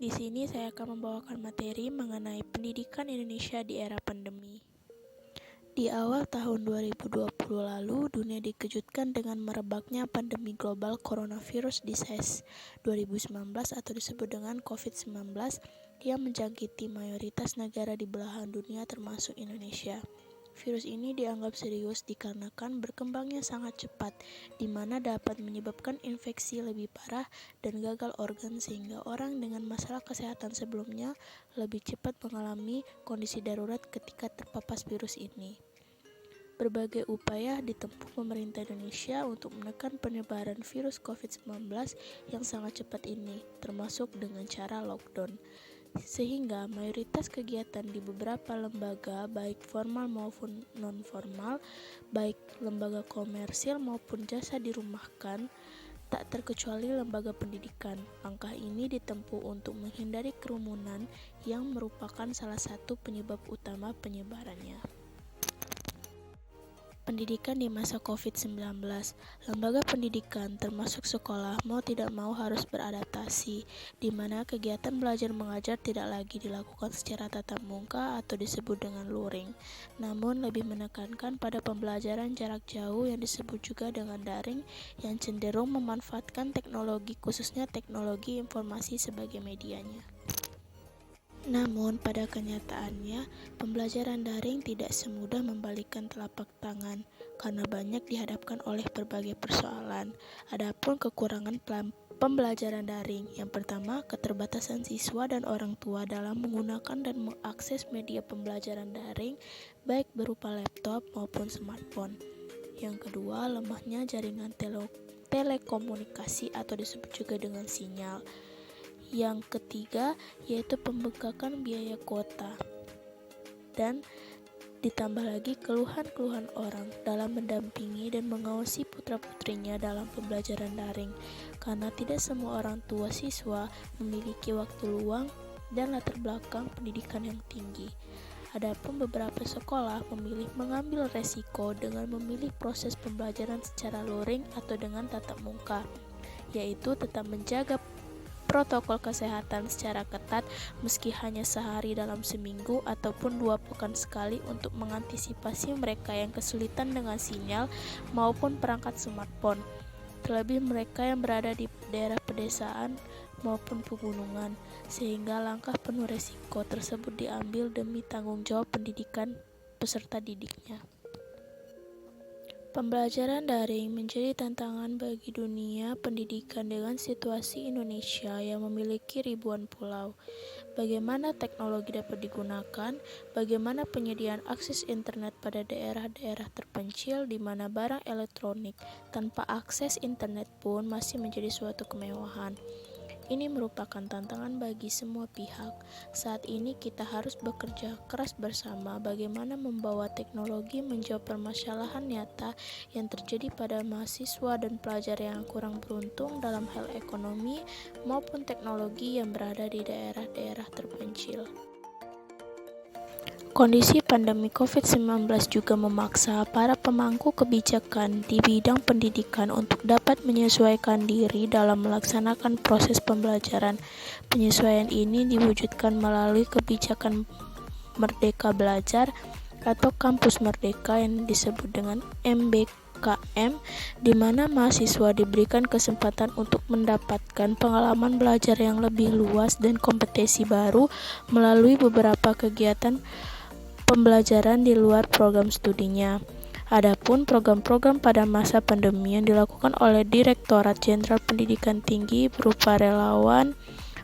Di sini saya akan membawakan materi mengenai pendidikan Indonesia di era pandemi. Di awal tahun 2020 lalu, dunia dikejutkan dengan merebaknya pandemi global coronavirus disease 2019 atau disebut dengan COVID-19 yang menjangkiti mayoritas negara di belahan dunia termasuk Indonesia. Virus ini dianggap serius dikarenakan berkembangnya sangat cepat, di mana dapat menyebabkan infeksi lebih parah dan gagal organ sehingga orang dengan masalah kesehatan sebelumnya lebih cepat mengalami kondisi darurat ketika terpapar virus ini. Berbagai upaya ditempuh pemerintah Indonesia untuk menekan penyebaran virus COVID-19 yang sangat cepat ini, termasuk dengan cara lockdown. Sehingga mayoritas kegiatan di beberapa lembaga, baik formal maupun non-formal, baik lembaga komersil maupun jasa dirumahkan, tak terkecuali lembaga pendidikan. Langkah ini ditempuh untuk menghindari kerumunan yang merupakan salah satu penyebab utama penyebarannya. Pendidikan di masa COVID-19, lembaga pendidikan termasuk sekolah mau tidak mau harus beradaptasi, di mana kegiatan belajar mengajar tidak lagi dilakukan secara tatap muka atau disebut dengan luring, namun lebih menekankan pada pembelajaran jarak jauh yang disebut juga dengan daring yang cenderung memanfaatkan teknologi khususnya teknologi informasi sebagai medianya. Namun, pada kenyataannya, pembelajaran daring tidak semudah membalikkan telapak tangan, karena banyak dihadapkan oleh berbagai persoalan. Adapun kekurangan pembelajaran daring, yang pertama, keterbatasan siswa dan orang tua dalam menggunakan dan mengakses media pembelajaran daring, baik berupa laptop maupun smartphone. Yang kedua, lemahnya jaringan telekomunikasi atau disebut juga dengan sinyal. Yang ketiga, yaitu pembengkakan biaya kuota. Dan ditambah lagi keluhan-keluhan orang dalam mendampingi dan mengawasi putra-putrinya dalam pembelajaran daring, karena tidak semua orang tua siswa memiliki waktu luang dan latar belakang pendidikan yang tinggi. Adapun beberapa sekolah memilih mengambil resiko dengan memilih proses pembelajaran secara luring atau dengan tatap muka, yaitu tetap menjaga protokol kesehatan secara ketat meski hanya sehari dalam seminggu ataupun 2 pekan sekali untuk mengantisipasi mereka yang kesulitan dengan sinyal maupun perangkat smartphone, terlebih mereka yang berada di daerah pedesaan maupun pegunungan, sehingga langkah penuh resiko tersebut diambil demi tanggung jawab pendidikan peserta didiknya. Pembelajaran daring menjadi tantangan bagi dunia pendidikan dengan situasi Indonesia yang memiliki ribuan pulau. Bagaimana teknologi dapat digunakan, bagaimana penyediaan akses internet pada daerah-daerah terpencil di mana barang elektronik tanpa akses internet pun masih menjadi suatu kemewahan. Ini merupakan tantangan bagi semua pihak. Saat ini kita harus bekerja keras bersama bagaimana membawa teknologi menjawab permasalahan nyata yang terjadi pada mahasiswa dan pelajar yang kurang beruntung dalam hal ekonomi maupun teknologi yang berada di daerah-daerah terpencil. Kondisi pandemi COVID-19 juga memaksa para pemangku kebijakan di bidang pendidikan untuk dapat menyesuaikan diri dalam melaksanakan proses pembelajaran. Penyesuaian ini diwujudkan melalui kebijakan Merdeka Belajar atau Kampus Merdeka yang disebut dengan MBKM, di mana mahasiswa diberikan kesempatan untuk mendapatkan pengalaman belajar yang lebih luas dan kompetensi baru melalui beberapa kegiatan pembelajaran di luar program studinya. Adapun program-program pada masa pandemi yang dilakukan oleh Direktorat Jenderal Pendidikan Tinggi berupa relawan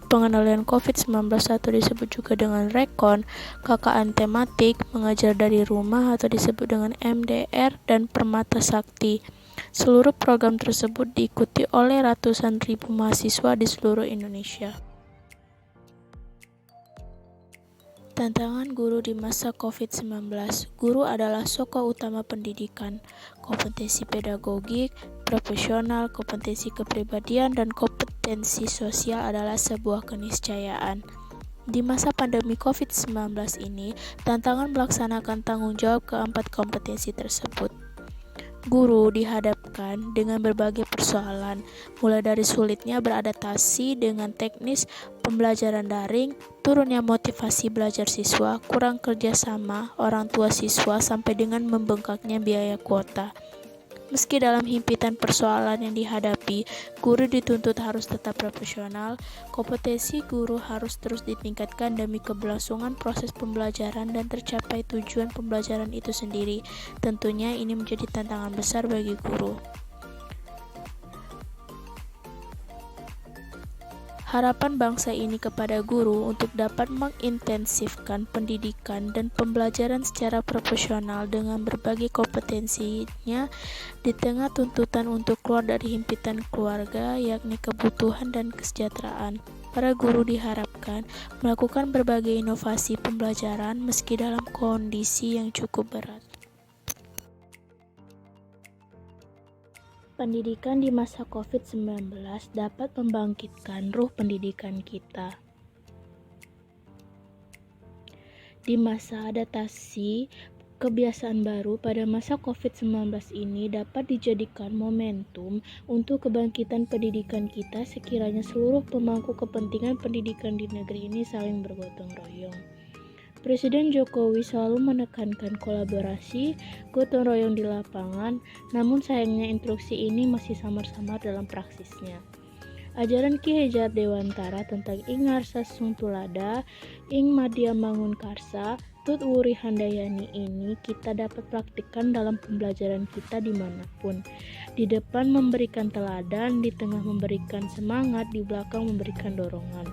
pengendalian COVID-19 atau disebut juga dengan Rekon, KKN tematik, mengajar dari rumah atau disebut dengan MDR, dan Permata Sakti. Seluruh program tersebut diikuti oleh ratusan ribu mahasiswa di seluruh Indonesia. Tantangan guru di masa COVID-19. Guru adalah sosok utama pendidikan. Kompetensi pedagogik, profesional, kompetensi kepribadian, dan kompetensi sosial adalah sebuah keniscayaan. Di masa pandemi COVID-19 ini, tantangan melaksanakan tanggung jawab keempat kompetensi tersebut. Guru dihadapkan dengan berbagai persoalan, mulai dari sulitnya beradaptasi dengan teknis pembelajaran daring, turunnya motivasi belajar siswa, kurang kerjasama orang tua siswa, sampai dengan membengkaknya biaya kuota. Meski dalam himpitan persoalan yang dihadapi, guru dituntut harus tetap profesional. Kompetensi guru harus terus ditingkatkan demi keberlangsungan proses pembelajaran dan tercapai tujuan pembelajaran itu sendiri. Tentunya ini menjadi tantangan besar bagi guru. Harapan bangsa ini kepada guru untuk dapat mengintensifkan pendidikan dan pembelajaran secara profesional dengan berbagai kompetensinya di tengah tuntutan untuk keluar dari himpitan keluarga, yakni kebutuhan dan kesejahteraan. Para guru diharapkan melakukan berbagai inovasi pembelajaran meski dalam kondisi yang cukup berat. Pendidikan di masa COVID-19 dapat membangkitkan ruh pendidikan kita. Di masa adaptasi kebiasaan baru pada masa COVID-19 ini dapat dijadikan momentum untuk kebangkitan pendidikan kita sekiranya seluruh pemangku kepentingan pendidikan di negeri ini saling bergotong royong. Presiden Jokowi selalu menekankan kolaborasi, gotong royong di lapangan, namun sayangnya instruksi ini masih samar-samar dalam praksisnya. Ajaran Ki Hajar Dewantara tentang ing ngarsa sung tulada, ing madya mangun karsa, tut wuri handayani ini kita dapat praktikkan dalam pembelajaran kita dimanapun. Di depan memberikan teladan, di tengah memberikan semangat, di belakang memberikan dorongan.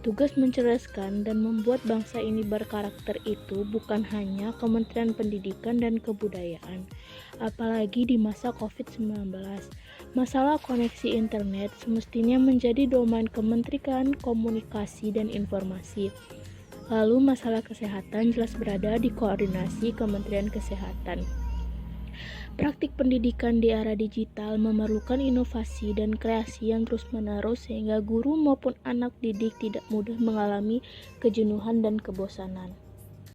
Tugas mencerdaskan dan membuat bangsa ini berkarakter itu bukan hanya Kementerian Pendidikan dan Kebudayaan, apalagi di masa COVID-19. Masalah koneksi internet semestinya menjadi domain Kementerian Komunikasi dan Informasi. Lalu masalah kesehatan jelas berada di koordinasi Kementerian Kesehatan. Praktik pendidikan di era digital memerlukan inovasi dan kreasi yang terus-menerus sehingga guru maupun anak didik tidak mudah mengalami kejenuhan dan kebosanan.